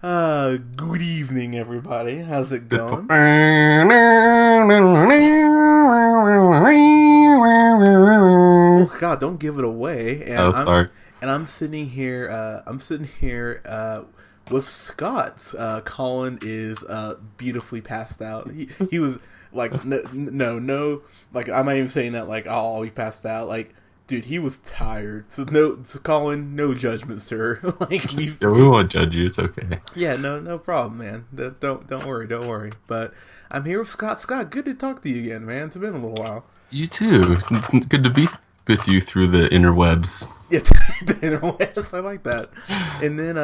Good evening, everybody. How's it going? Oh God, don't give it away. And Oh, I'm sorry. and I'm sitting here. I'm sitting here with Scott. Colin is beautifully passed out. He was like no. Like I'm not even saying that. Like oh he passed out. Like dude, he was tired. So Colin, no judgment, sir. Like Yeah, we won't judge you. It's okay. yeah, no problem, man. Don't worry. But I'm here with Scott. Scott, good to talk to you again, man. It's been a little while. You too. It's good to be with you through the interwebs. Yeah, the interwebs. I like that. And then,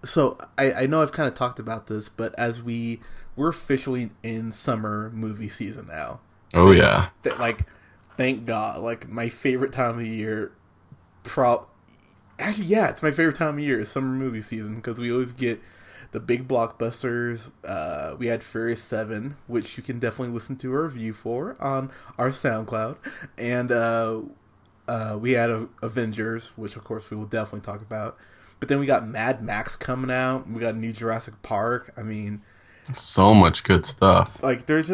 so I know I've kind of talked about this, but as we're officially in summer movie season now. Oh Thank, yeah. like, thank God. Like my favorite time of the year. Pro, Actually, yeah, it's my favorite time of year, is summer movie season, because we always get the big blockbusters. We had Furious 7, which you can definitely listen to a review for on our SoundCloud. And we had Avengers, which of course we will definitely talk about. But then we got Mad Max coming out. We got New Jurassic Park. I mean, So much good stuff. like there's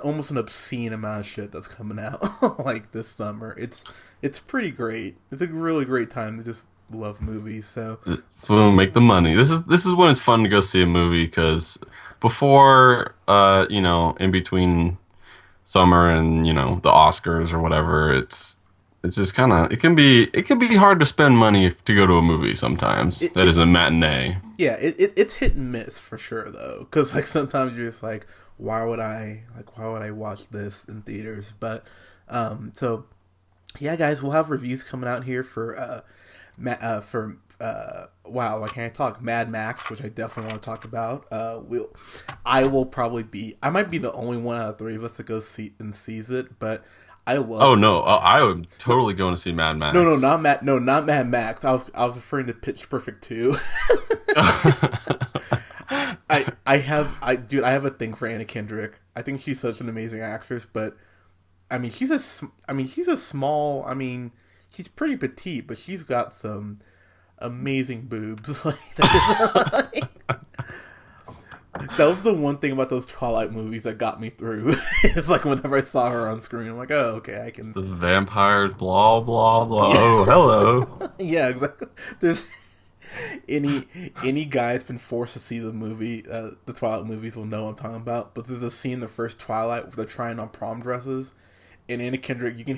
almost an obscene amount of shit that's coming out like this summer. It's pretty great. It's a really great time to just love movies. So It's when we make the money. This is when it's fun to go see a movie because before, in between summer and the Oscars or whatever, it's just kind of it can be hard to spend money to go to a movie sometimes. it, That it is a matinee. yeah, it's hit and miss for sure though, because like sometimes you're just like, why would I watch this in theaters? But so yeah, guys, we'll have reviews coming out here for wow, why can't I talk? Mad Max, which I definitely want to talk about. I might be the only one out of three of us to go see and sees it, but I Oh love. no, I would totally going to see Mad No, Max. not Mad Max. I was referring to Pitch Perfect 2. Dude, I have a thing for Anna Kendrick. I think she's such an amazing actress, but she's a small. She's pretty petite, but she's got some amazing boobs. Like that was the one thing about those Twilight movies that got me through. It's like whenever I saw her on screen, I'm like, oh, okay, I can. The vampires, blah blah blah. Yeah, Oh, hello. yeah, exactly. There's any guy that's been forced to see the Twilight movies will know what I'm talking about. But there's a scene in the first Twilight where they're trying on prom dresses, and Anna Kendrick, you can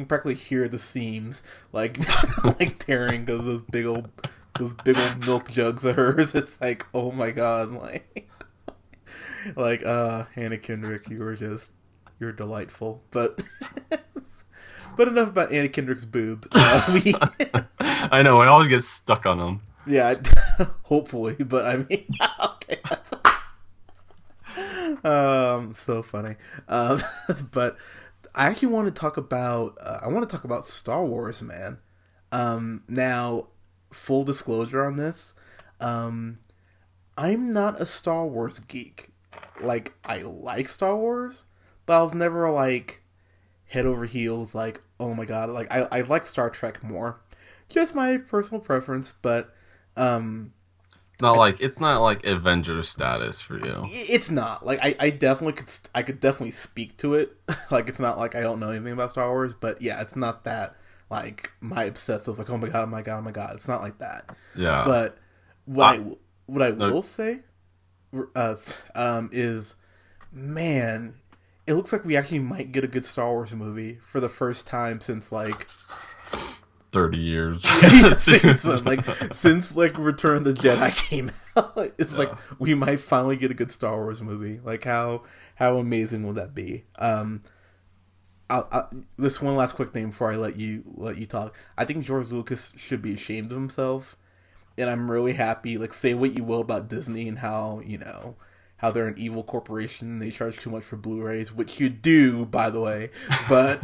practically hear the seams like like tearing because those big old milk jugs of hers. It's like, oh my god, Anna Kendrick, you're delightful. But but enough about Anna Kendrick's boobs. I know. I always get stuck on them. Yeah, hopefully, but I mean, okay, so funny. But I actually want to talk about Star Wars, man. Now, full disclosure on this, um, I'm not a Star Wars geek. Like, I like Star Wars, but I was never like head over heels. Like, oh my god, like I like Star Trek more. Just my personal preference, but um, It's not like Avenger status for you. it's not like I definitely I could definitely speak to it. Like it's not like I don't know anything about Star Wars, but yeah, it's not that like my obsessive like oh my god, oh my god, oh my god. It's not like that. Yeah. But what I I what I no, will say uh, is man, it looks like we actually might get a good Star Wars movie for the first time since like 30 years. yeah, since like Return of the Jedi came out. It's like Yeah. we might finally get a good Star Wars movie. Like how amazing will that be? This one last quick thing before I let you talk. I think George Lucas should be ashamed of himself, and I'm really happy. Like say what you will about Disney and how how they're an evil corporation and they charge too much for Blu-rays, which you do, by the way. But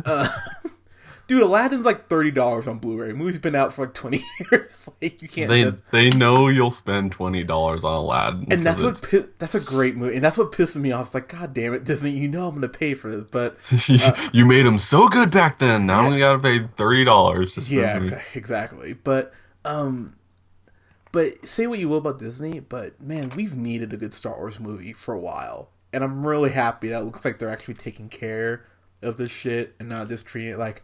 dude, Aladdin's like $30 on Blu-ray. Movie's been out for like 20 years. Like you can't They just. they know you'll spend $20 on Aladdin And that's because that's a great movie, and that's what pisses me off. It's like, God damn it, Disney! You know I'm gonna pay for this, but it's you made them so good back then. Now yeah, we gotta pay $30 just for yeah, me. exactly. um, But say what you will about Disney, but man, we've needed a good Star Wars movie for a while, and I'm really happy that it looks like they're actually taking care of this shit and not just treating it like,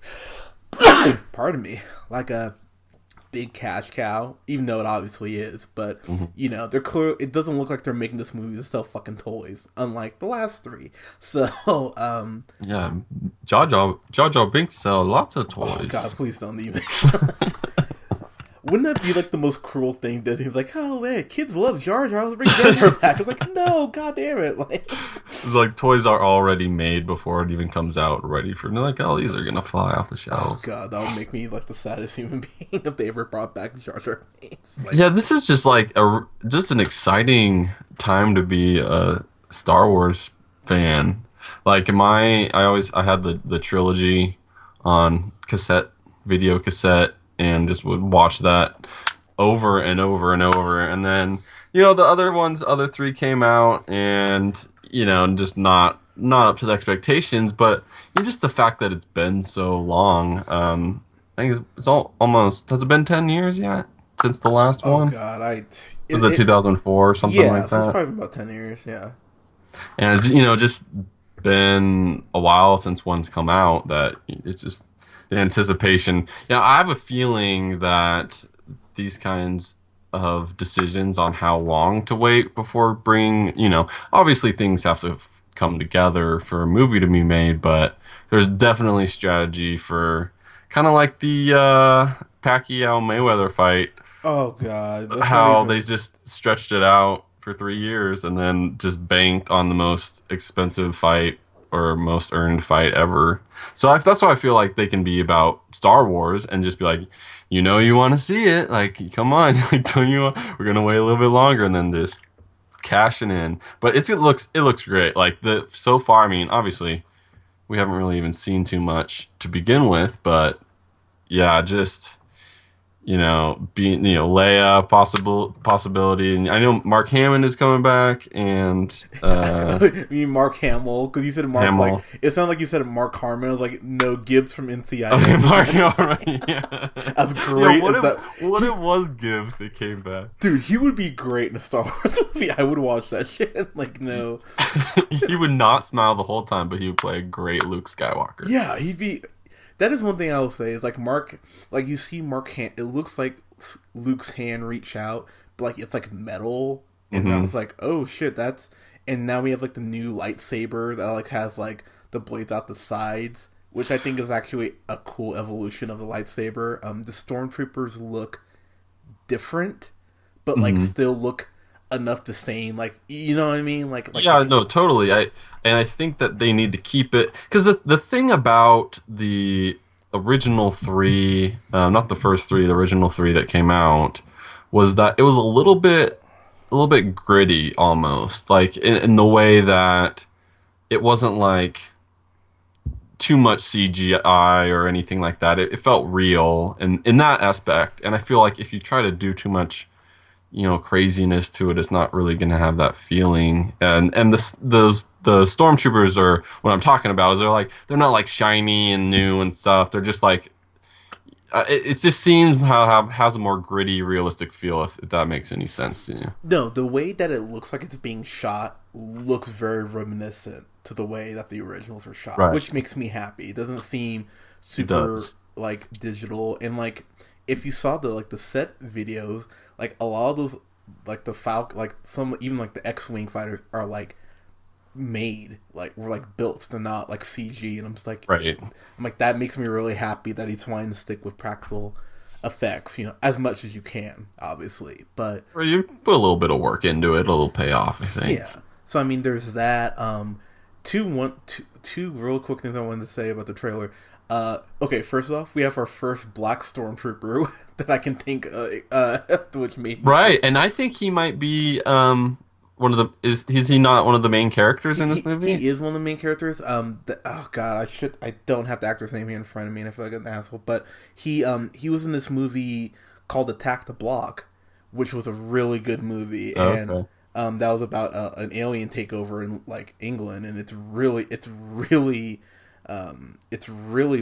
pardon me, like a big cash cow, even though it obviously is. But you know, they're clear. It doesn't look like they're making this movie to sell fucking toys, unlike the last three. So, Yeah, Jar Jar Binks sell lots of oh god, toys. please don't even. Wouldn't that be like the most cruel thing? Disney's like, oh man, kids love Jar Jar. Let's bring Jar Jar back. It's like, no, god damn it, like. It's like toys are already made before it even comes out, ready for. And they're like, oh, these are gonna fly off the Oh shelves. god, that would make me like the saddest human being if they ever brought back Jar Jar Binks. Like, Yeah, this is just like just an exciting time to be a Star Wars fan. Like I had the trilogy on video cassette, and just would watch that over and over and over. And then the other three came out, and just not up to the expectations. But just the fact that it's been so long. I think it's all almost. Has it been 10 years yet since the last oh one? god, Was it 2004 or something yeah, like so it's that? probably about 10 years. Yeah. And it's, just been a while since one's come out that it's just the anticipation. Yeah, I have a feeling that these kinds of decisions on how long to wait before bringing, obviously things have to come together for a movie to be made, but there's definitely strategy for kind of like the Pacquiao Mayweather fight, Oh god, that's not how they even. just stretched it out for 3 years and then just banked on the most expensive fight or most earned fight ever. So that's why I feel like they can be about Star Wars and just be like, you want to see it, like come on, like don't you? We're gonna wait a little bit longer and then just cashing in. But it looks great. Like the so far, I mean, obviously we haven't really even seen too much to begin with, but yeah, just being Leia possibility, and I know Mark Hammond is coming back, and You mean Mark Hamill? Because you said Mark, like Hamill. it sounded like you said Mark Harmon. I was like, no, Gibbs from Okay, NCIS. Mark, all right, yeah, As yeah. great What as if that, what it was Gibbs that came back? dude, he would be great in a Star Wars movie. I would watch that shit. Like, no, He would not smile the whole time, but he would play a great Luke Skywalker. yeah, he'd be. That is one thing I will say is like Mark, like you see Mark hand. It looks like Luke's hand reach out, but like it's like metal, and I Hmm. was like, oh shit, that's. And now we have like the new lightsaber that like has like the blades out the sides, which I think is actually a cool evolution of the lightsaber. The stormtroopers look different, but like Hmm. still look enough the same. Like you know what I mean? Like Yeah, no, totally. I think that they need to keep it because the thing about the original three, not the first three, the original three that came out, was that it was a little bit gritty almost, like in the way that it wasn't like too much CGI or anything like that. It felt real in that aspect, and I feel like if you try to do too much craziness to it, it's not really going to have that feeling. And the stormtroopers are what I'm talking about. Is they're not like shiny and new and stuff. They're just like it just seems has a more gritty, realistic feel. If that makes any sense to you. no, the way that it looks like it's being shot looks very reminiscent to the way that the originals were shot, Right. which makes me happy. It doesn't seem It super does. like digital, and like if you saw the set videos, like a lot of those like the Falcon, like some even like the X-wing fighters are like made like were like built to not like CG, and Right. I'm like that makes me really happy that he's trying to stick with practical effects, as much as you can, obviously, but Or you put a little bit of work into it, a little payoff, I think. yeah. So I mean, there's that. Two real quick things I wanted to say about the trailer. Okay, first off, we have our first black stormtrooper that I can think, which made me Right, and I think he might be one of the is he not one of the main characters in this movie? he is one of the main characters. Oh god, I don't have the actor's name here in front of me, and I feel like an asshole. But he was in this movie called Attack the Block, which was a really good movie, Oh, and okay. that was about an alien takeover in like England, and it's really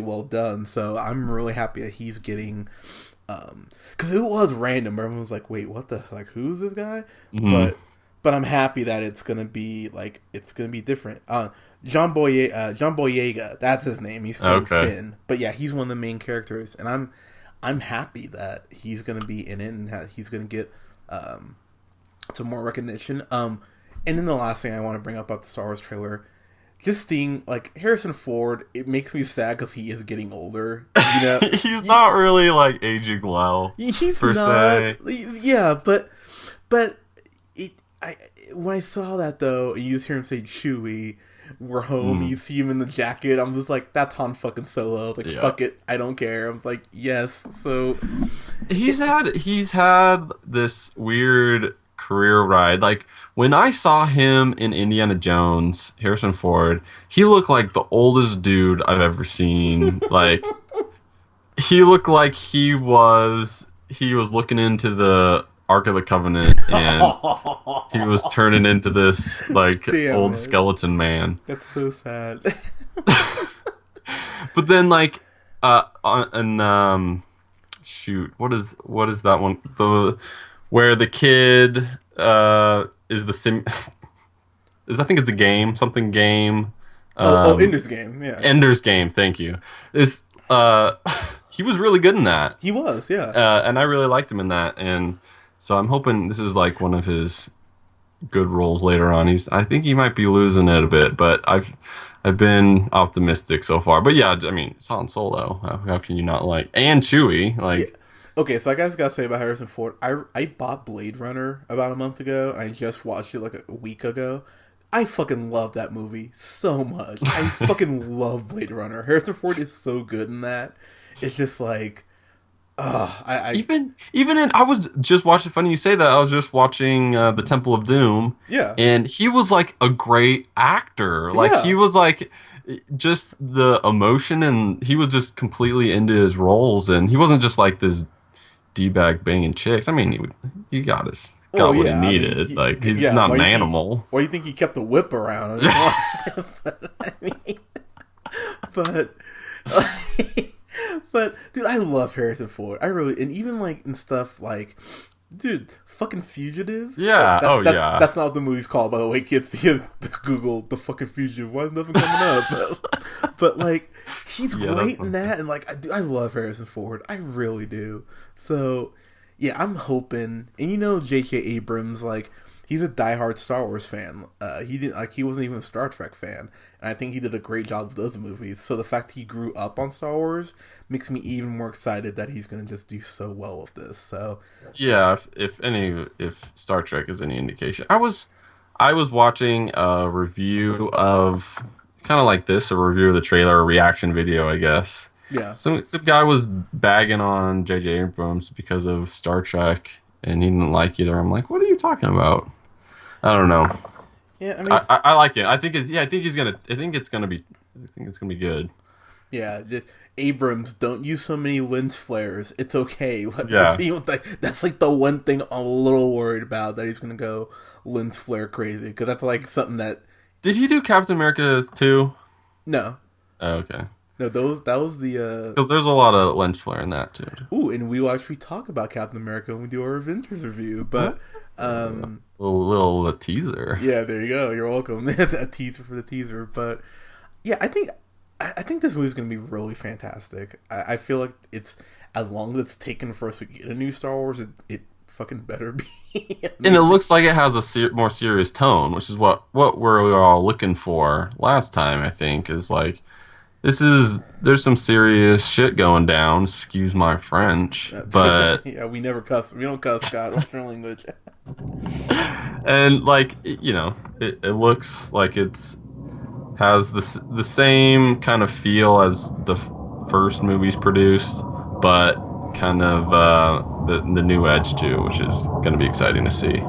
well done. So I'm really happy that he's getting Because it was random. Everyone was like, "Wait, what the like? Who's this guy?" Hmm. But I'm happy that it's gonna be like it's gonna be different. John Boyega, that's his name. He's playing Okay. Finn, but yeah, he's one of the main characters, and I'm happy that he's gonna be in it and that he's gonna get some more recognition. And then the last thing I want to bring up about the Star Wars trailer, just seeing like Harrison Ford, it makes me sad because he is getting older. You know, He's not really like aging well, he's per not. se. Yeah, but it. I when I saw that though, and you just hear him say Chewie, "We're home." And Mm, you see him in the jacket. I'm just like, that's Han fucking Solo. I was like, yeah. fuck it, I don't care. I'm like, yes. So He's had this weird career ride. Like when I saw him in Indiana Jones, Harrison Ford, he looked like the oldest dude I've ever seen. Like he looked like he was looking into the Ark of the Covenant and he was turning into this like damn old it, skeleton man. that's so sad. But then like and shoot, what is that one? The where the kid is the sim is I think it's a game, something game. Oh, Um Ender's Game. Yeah, Ender's Game, thank you. Is he was really good in that. he was. Yeah. And I really liked him in that, and so I'm hoping this is like one of his good roles later on. I think he might be losing it a bit, but I've been optimistic so far. But yeah, I mean, it's Han Solo. How can you not like and Chewie? Yeah. Like, Okay, so I guys gotta say about Harrison Ford. I bought Blade Runner about a month ago, and I just watched it like a week ago. I fucking love that movie so much. I fucking love Blade Runner. Harrison Ford is so good in that. It's just like, I even in I was just watching. Funny you say that. I was just watching the Temple of Doom, yeah, and he was like a great actor. Like he yeah. was like just the emotion, and he was just completely into his roles, and he wasn't just like this d-bag banging chicks. I mean, he Oh got what he yeah, I mean, need. Like he's yeah. not an animal. Why do you think he kept the whip around? I mean, but, but dude, I love Harrison Ford. I really, and even like in stuff like, dude, fucking Fugitive. Yeah. Oh yeah. That's not what the movie's called, by the way, kids. You have to Google the fucking Fugitive. Why is nothing coming up? But like, he's Yeah. That's great in that, and like, I love Harrison Ford. I really do. So yeah, I'm hoping, and you know, J.K. Abrams, like, he's a diehard Star Wars fan. He wasn't even a Star Trek fan, and I think he did a great job with those movies. So the fact he grew up on Star Wars makes me even more excited that he's gonna just do so well with this. So Yeah. If Star Trek is any indication, I was watching a review of kind of like this, a review of the trailer, a reaction video, I guess. yeah, Some guy was bagging on J.J. Abrams because of Star Trek, and he didn't like it. Or I'm like, what are you talking about? I don't know. yeah. I mean, I like it. I think it's yeah. I think he's gonna. I think it's gonna be. I think it's gonna be good. yeah. Just Abrams, don't use so many lens flares. It's okay. Yeah. That's like the one thing I'm a little worried about, that he's gonna go lens flare crazy, because that's like something that Did he do Captain America too? no. Oh, okay. No, those that was the Because there's a lot of lens flare in that too. and we will actually talk about Captain America when we do our Avengers review. But Little teaser. yeah, there you go. You're welcome. A teaser for the teaser. But yeah, I think this movie's gonna be really fantastic. I feel like it's, as long as it's taken for us to get a new Star Wars, it fucking better be. And it looks like it has a more serious tone, which is what we're all looking for last time. I think is like there's some serious shit going down. Excuse my French, but yeah, we never cuss. We don't cuss, Scott. What's your language? and like it looks like it's has the same kind of feel as the first movies produced, but kind of the new edge too, which is going to be exciting to see.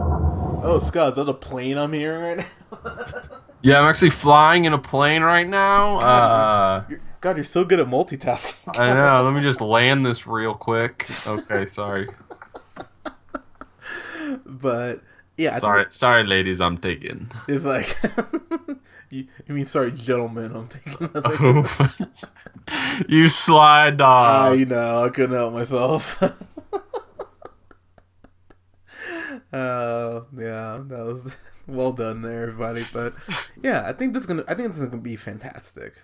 Oh, Scott, is that a plane I'm hearing right now? Yeah, I'm actually flying in a plane right now. God, you're so good at multitasking. I know. Let me just land this real quick. Okay, sorry. But yeah, Sorry, ladies. I'm taking. it's like you mean, sorry, gentlemen. I'm taking. You slide dog. I know, I couldn't help myself. Yeah, that was well done there, everybody. But yeah, I think this is gonna be fantastic.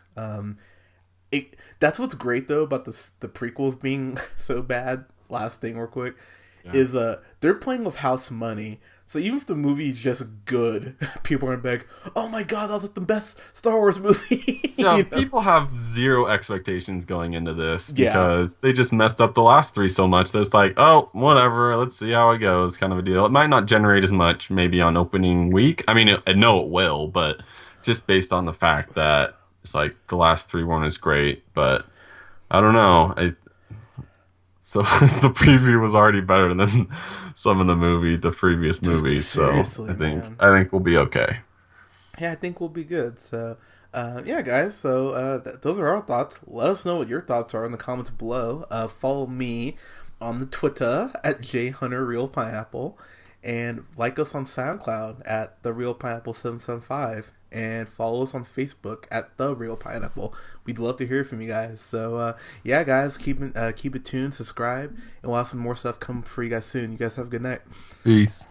That's what's great though about the prequels being so bad. Last thing, real quick, Yeah. is they're playing with house money. So even if the movie is just good, people are gonna be like, "Oh my god, that was like the best Star Wars movie." Yeah, You know? people have zero expectations going into this Yeah, because they just messed up the last three so much that it's like, oh, whatever, let's see how it goes, kind of a deal. It might not generate as much maybe on opening week. I mean, I know it will, but just based on the fact that it's like the last three weren't as great, but I don't know. So the preview was already better than some of the previous dude, movies. So seriously, man. I think we'll be okay. Yeah, I think we'll be good. So, yeah, guys. So those are our thoughts. Let us know what your thoughts are in the comments below. Follow me on the Twitter at jhunterrealpineapple, and like us on SoundCloud at the Real Pineapple 775, and follow us on Facebook at the Real Pineapple. We'd love to hear from you guys. So yeah, guys, keep it tuned, subscribe, and we'll have some more stuff coming for you guys soon. You guys have a good night. Peace.